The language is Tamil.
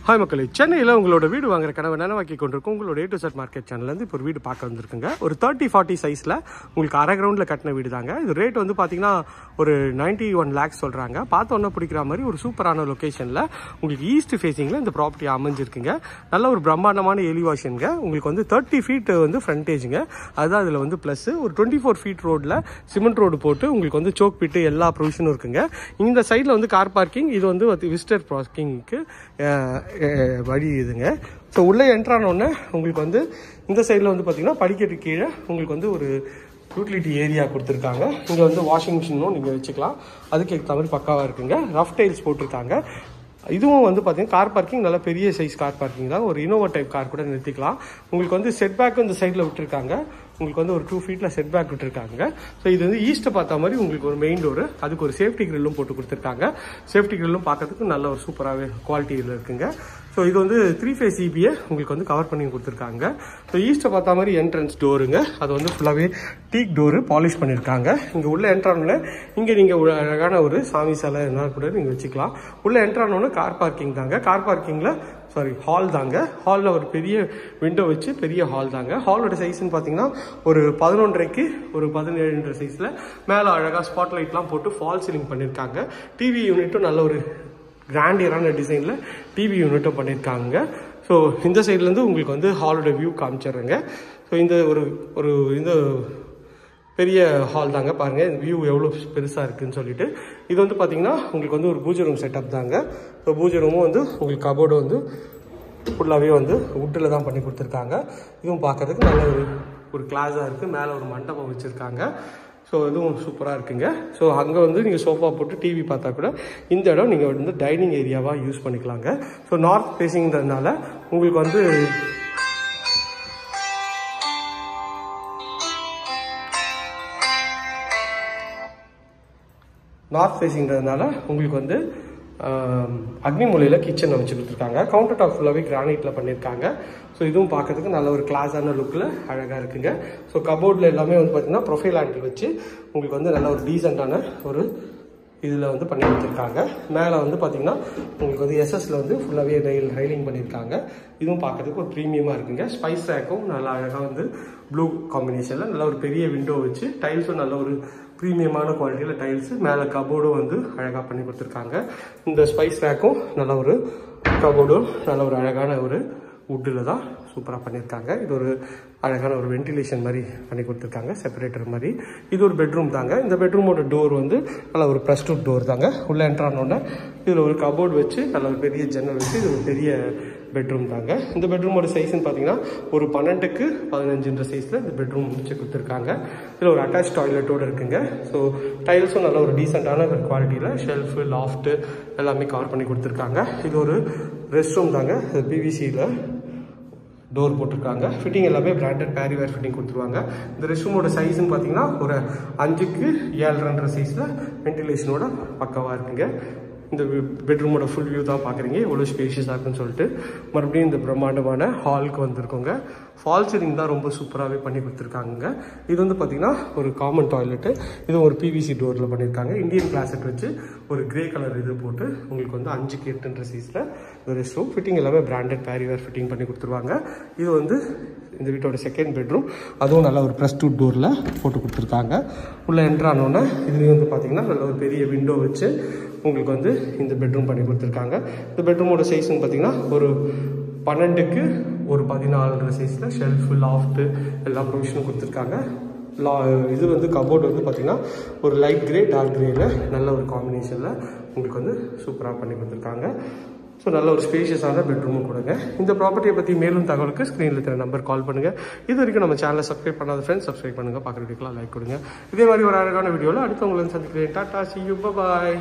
ஹாய் மக்களே, சென்னையில் உங்களோட வீடு வாங்குற கனவை நினைவாக்கி கொண்டிருக்கும் உங்களோட A to Z மார்க்கெட் சேனல்லேருந்து இப்போ ஒரு வீடு பார்க்க வந்திருக்குங்க. ஒரு 30-40 சைஸில் உங்களுக்கு அரை கிரவுண்டில் கட்டின வீடு தாங்க. இது ரேட் வந்து பார்த்தீங்கன்னா ஒரு 91 lakhs சொல்கிறாங்க. பார்த்தோன்னே பிடிக்கிற மாதிரி ஒரு சூப்பரான லொக்கேஷனில் உங்களுக்கு ஈஸ்ட் ஃபேஸிங்கில் இந்த ப்ராப்பர்ட்டி அமைஞ்சிருக்குங்க. நல்ல ஒரு பிரம்மாண்டமான எலிவேஷனுங்க. உங்களுக்கு வந்து 30 feet வந்து ஃப்ரண்டேஜுங்க. அதுதான் அதில் வந்து ப்ளஸ் ஒரு 24 feet ரோடில் சிமெண்ட் ரோடு போட்டு உங்களுக்கு வந்து சோக் பிட்டு எல்லா ப்ரொவிஷனும் இருக்குங்க. இந்த சைடில் வந்து கார் பார்க்கிங், இது வந்து விசிட்டர் பார்க்கிங்க்கு வழி இதுங்க. ஸோ உள்ளே என்ட்ரானோடனே உங்களுக்கு வந்து இந்த சைடில் வந்து பார்த்தீங்கன்னா படிக்கட்டு கீழே உங்களுக்கு வந்து ஒரு யூட்டிலிட்டி ஏரியா கொடுத்துருக்காங்க. இங்கே வந்து வாஷிங் மிஷினும் நீங்கள் வச்சுக்கலாம். அதுக்கு ஏற்ற மாதிரி பக்காவாக இருக்குங்க. ரஃப் டைல்ஸ் போட்டிருக்காங்க. இதுவும் வந்து பார்த்தீங்கன்னா கார் பார்க்கிங் நல்ல பெரிய சைஸ் கார் பார்க்கிங் தான். ஒரு இனோவா டைப் கார் கூட நிறுத்திக்கலாம். உங்களுக்கு வந்து செட் பேக்கும் இந்த சைடில் விட்டுருக்காங்க. உங்களுக்கு வந்து ஒரு 2 feet செட் பேக் விட்டுருக்காங்க. ஸோ இது வந்து ஈஸ்ட்டை பார்த்த மாதிரி உங்களுக்கு ஒரு மெயின் டோரு, அதுக்கு ஒரு சேஃப்டி கிரில்லும் போட்டு கொடுத்துருக்காங்க. சேஃப்டி கிரில்லும் பார்க்கறதுக்கு நல்ல ஒரு சூப்பராகவே குவாலிட்டியில் இருக்குங்க. ஸோ இது வந்து 3 phase EBA உங்களுக்கு வந்து கவர் பண்ணி கொடுத்துருக்காங்க. ஸோ ஈஸ்ட்டை பார்த்த மாதிரி என்ட்ரன்ஸ் டோருங்க. அது வந்து ஃபுல்லாகவே டீக் டோரு பாலிஷ் பண்ணியிருக்காங்க. இங்கே உள்ள என்ட்ரானோன்னு இங்கே நீங்கள் ஒரு அழகான ஒரு சாமி சிலை என்ன கூட நீங்கள் வச்சுக்கலாம். உள்ள என்ட்ரானோன்னு கார் பார்க்கிங் தாங்க. கார் பார்க்கிங்கில் ஹால் தாங்க. ஹாலில் ஒரு பெரிய விண்டோ வச்சு பெரிய ஹால் தாங்க. ஹாலோட சைஸ்ன்னு பார்த்தீங்கன்னா ஒரு 11.5க்கு ஒரு 17 சைஸில் மேலே அழகாக ஸ்பாட் லைட்லாம் போட்டு ஃபால் சீலிங் பண்ணியிருக்காங்க. டிவி யூனிட்டும் நல்ல ஒரு கிராண்டியரான டிசைனில் டிவி யூனிட்டும் பண்ணியிருக்காங்க. ஸோ இந்த சைட்லேருந்து உங்களுக்கு வந்து ஹாலோட வியூ காமிச்சிடுறேங்க. ஸோ இந்த ஒரு இந்த பெரிய ஹால் தாங்க. பாருங்கள் வியூ எவ்வளோ பெருசாக இருக்குதுன்னு சொல்லிட்டு. இது வந்து பார்த்தீங்கன்னா உங்களுக்கு வந்து ஒரு பூஜை ரூம் செட்டப் தாங்க. ஸோ பூஜை ரூமும் வந்து உங்களுக்கு கபோர்டு வந்து ஃபுல்லாகவே வந்து வுட்டில் தான் பண்ணி கொடுத்துருக்காங்க. இதுவும் பார்க்கறதுக்கு நல்ல ஒரு கிளாஸாக இருக்குது. மேலே ஒரு மண்டபம் வச்சுருக்காங்க. ஸோ இதுவும் சூப்பராக இருக்குங்க. ஸோ அங்கே வந்து நீங்கள் சோஃபா போட்டு டிவி பார்த்தா கூட இந்த இடம் நீங்கள் வந்து டைனிங் ஏரியாவாக யூஸ் பண்ணிக்கலாங்க. ஸோ நார்த் ஃபேஸிங்கிறதுனால உங்களுக்கு வந்து உங்களுக்கு வந்து அக்னி மூலையில் கிச்சன் அமைச்சு கொடுத்துருக்காங்க. கவுண்டர் டாப் ஃபுல்லாகவே கிரானைட்டில் பண்ணியிருக்காங்க. ஸோ இதுவும் பார்க்கறதுக்கு நல்ல ஒரு கிளாஸான லுக்கில் அழகாக இருக்குங்க. ஸோ கபோர்டில் எல்லாமே வந்து பார்த்தீங்கன்னா ப்ரொஃபைல் ஆண்டில் வச்சு உங்களுக்கு வந்து நல்ல ஒரு டீசெண்டான ஒரு இதில் வந்து பண்ணி கொடுத்துருக்காங்க. மேலே வந்து பார்த்தீங்கன்னா உங்களுக்கு வந்து எஸ்எஸ்ல வந்து ஃபுல்லாகவே ரைலிங் பண்ணியிருக்காங்க. இதுவும் பார்க்கறதுக்கு ஒரு ப்ரீமியமாக இருக்குங்க. ஸ்பைஸ் ரேக்கும் நல்லா அழகாக வந்து ப்ளூ காம்பினேஷனில் நல்ல ஒரு பெரிய விண்டோ வச்சு டைல்ஸும் நல்ல ஒரு ப்ரீமியமான குவாலிட்டியில் டைல்ஸு, மேலே கபோர்டும் வந்து அழகாக பண்ணி கொடுத்துருக்காங்க. இந்த ஸ்பைஸ் ரேக்கும் நல்ல ஒரு கபோர்டும் நல்ல ஒரு அழகான ஒரு வுட்டில் தான் சூப்பராக பண்ணியிருக்காங்க. இது ஒரு அழகான ஒரு வென்டிலேஷன் மாதிரி பண்ணி கொடுத்துருக்காங்க, செப்பரேட்டர் மாதிரி. இது ஒரு பெட்ரூம் தாங்க. இந்த பெட்ரூமோட டோர் வந்து நல்ல ஒரு ப்ளஸ்டூட் டோர் தாங்க. உள்ளே என்ட்ரானோடனே இதில் ஒரு கபோர்டு வச்சு நல்ல ஒரு பெரிய ஜன்னல் வச்சு இது ஒரு பெரிய பெட்ரூம் தாங்க. இந்த பெட்ரூமோட சைஸ்ன்னு பார்த்தீங்கன்னா ஒரு 12க்கு 15 சைஸில் இந்த பெட்ரூம் முடிச்சு கொடுத்துருக்காங்க. இதில் ஒரு அட்டாச் டாய்லெட்டோடு இருக்குங்க. ஸோ டைல்ஸும் நல்ல ஒரு டீசெண்டான ஒரு குவாலிட்டியில் ஷெல்ஃபு லாஃப்ட்டு எல்லாமே கவர் பண்ணி கொடுத்துருக்காங்க. இது ஒரு ரெஸ்ட் ரூம் தாங்க. பிவிசியில் டோர் போட்டிருக்காங்க. ஃபிட்டிங் எல்லாமே பிராண்டட் பேரிவேர் ஃபிட்டிங் கொடுத்துருவாங்க. இந்த ரெஸ்ட் ரூமோட சைஸ்ன்னு பார்த்தீங்கன்னா ஒரு 5க்கு 7.5 சைஸில் வென்டிலேஷனோட பக்கவாக இருக்குங்க. இந்த பெட்ரூமோட ஃபுல் வியூ தான் பார்க்குறீங்க, எவ்வளோ ஸ்பேஷியஸாக இருக்குன்னு சொல்லிட்டு. மறுபடியும் இந்த பிரம்மாண்டமான ஹாலுக்கு வந்திருக்கோங்க. ஃபால் சீலிங் தான் ரொம்ப சூப்பராகவே பண்ணி கொடுத்துருக்காங்க. இது வந்து பார்த்திங்கன்னா ஒரு காமன் டாய்லெட்டு. இது ஒரு பிவிசி டோரில் பண்ணியிருக்காங்க. இந்தியன் கிளாஸட் வச்சு ஒரு கிரே கலர் இது போட்டு உங்களுக்கு வந்து 5க்கு 8.5 சைஸில் இந்த ரெஸ்ட் ரூம். ஃபிட்டிங் எல்லாமே பிராண்டட் பேரிவேர் ஃபிட்டிங் பண்ணி கொடுத்துருவாங்க. இது வந்து இந்த வீட்டோட செகண்ட் பெட்ரூம். அதுவும் நல்ல ஒரு +2 டோரில் போட்டு கொடுத்துருக்காங்க. உள்ளே என்ட்ரானோன்னே இதுலேயும் வந்து பார்த்திங்கன்னா நல்ல ஒரு பெரிய விண்டோ வச்சு உங்களுக்கு வந்து இந்த பெட்ரூம் பண்ணி கொடுத்துருக்காங்க. இந்த பெட்ரூமோட சைஸ்ன்னு பார்த்தீங்கன்னா ஒரு 12க்கு ஒரு 14.5 சைஸில் ஷெல்ஃபு லாஃப்ட்டு எல்லா ப்ரொவிஷனும் கொடுத்துருக்காங்க. இது வந்து கபோர்டு வந்து பார்த்திங்கன்னா ஒரு லைட் கிரே டார்க் கிரேயில் நல்ல ஒரு காம்பினேஷனில் உங்களுக்கு வந்து சூப்பராக பண்ணி கொடுத்துருக்காங்க. ஸோ நல்ல ஒரு ஸ்பேஷியஸான பெட்ரூமும் கொடுங்க. இந்த ப்ராப்பர்ட்டியை பற்றி மேலும் தகவலுக்கு ஸ்க்ரீனில் இருக்கிற நம்பர் கால் பண்ணுங்கள். இது வரைக்கும் நம்ம சேனலை சப்ஸ்கிரைப் பண்ணாத ஃப்ரெண்ட்ஸ் சப்ஸ்கிரைப் பண்ணுங்கள். பார்க்குற வீடியோக்கெலாம் லைக் கொடுங்க. இதே மாதிரி ஒரு அழகான வீடியோவில் அடுத்தவங்களை சந்திக்கிறேன். Tata, see you, bye bye.